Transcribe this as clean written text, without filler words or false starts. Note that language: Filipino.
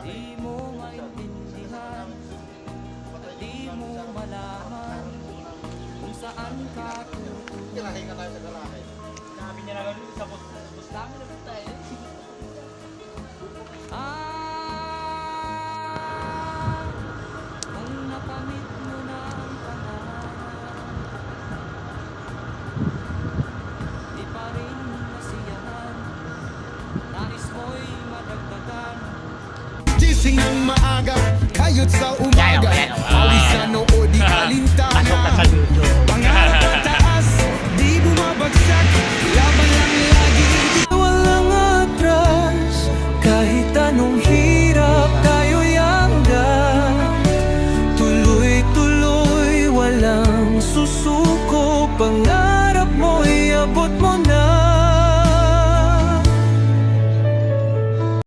Di mo maintindihan at di mo malaman kung saan ka tutungo. Garahe ka tayo sa garahe. Sabi niya na gano'n sa bus namin na tayo. Kung nakamit mo na ang pangarap, di pa rin nasiyahan, nais mo'y madagdagan. Gising ng maaga, kayot sa umaga, pawisan o di kalintana. Pasok ka sa ludo. Pangarap pataas, di bumabagsak, laban lang lagi